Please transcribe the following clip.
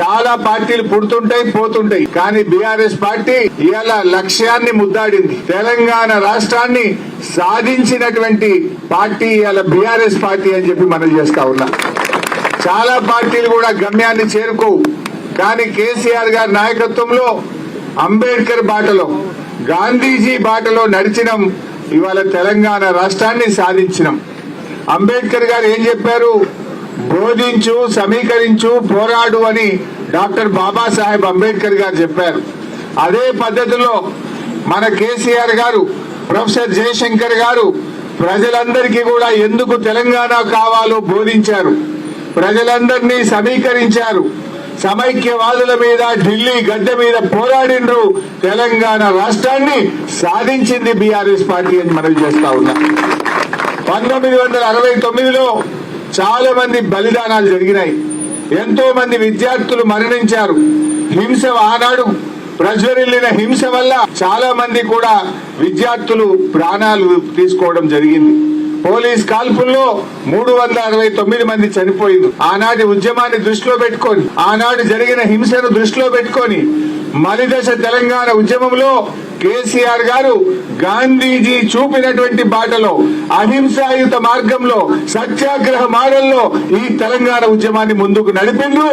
చాలా పార్టీలు పుడుతుంటాయి పోతుంటాయి, కానీ బీఆర్ఎస్ పార్టీ ఇవాళ లక్ష్యాన్ని ముద్దాడింది. తెలంగాణ రాష్ట్రాన్ని సాధించినటువంటి పార్టీ ఇవాళ బీఆర్ఎస్ పార్టీ అని చెప్పి మనం చేస్తా ఉన్నాం. చాలా పార్టీలు కూడా గమ్యాన్ని చేరుకోవు, కానీ కేసీఆర్ గారి నాయకత్వంలో అంబేద్కర్ బాటలో గాంధీజీ బాటలో నడిచినాం. ఇవాళ తెలంగాణ రాష్ట్రాన్ని సాధించినాం. అంబేద్కర్ గారు ఏం చెప్పారు? బోధించు, సమీకరించు, పోరాడు అని డాక్టర్ బాబాసాహెబ్ అంబేద్కర్ గారు చెప్పారు. అదే పద్ధతిలో మన కేసీఆర్ గారు, ప్రొఫెసర్ జయశంకర్ గారు ప్రజలందరికీ కూడా ఎందుకు తెలంగాణ కావాలో బోధించారు. ప్రజలందరినీ సమీకరించారు. సమైక్యవాదుల మీద ఢిల్లీ గడ్డ మీద పోరాడినరు. తెలంగాణ రాష్ట్రాన్ని సాధించింది బీఆర్ఎస్ పార్టీ అని మనం చేస్తా ఉన్నాం. 1969లో చాలా మంది బలిదానాలు జరిగినాయి. ఎంతో మంది విద్యార్థులు మరణించారు. హింస ఆనాడు ప్రజ్వరిల్లిన హింస వల్ల చాలా మంది కూడా విద్యార్థులు ప్రాణాలు తీసుకోవడం జరిగింది. పోలీస్ కాల్పుల్లో 369 మంది చనిపోయింది. ఆనాటి ఉద్యమాన్ని దృష్టిలో పెట్టుకొని, ఆనాడు జరిగిన హింసను దృష్టిలో పెట్టుకొని మలిదశ తెలంగాణ ఉద్యమంలో కేసీఆర్ గారు గాంధీజీ చూపినటువంటి బాటలో, అహింసాయుత మార్గంలో, సత్యాగ్రహ మార్గంలో ఈ తెలంగాణ ఉద్యమాన్ని ముందుకు నడిపిండ్రు.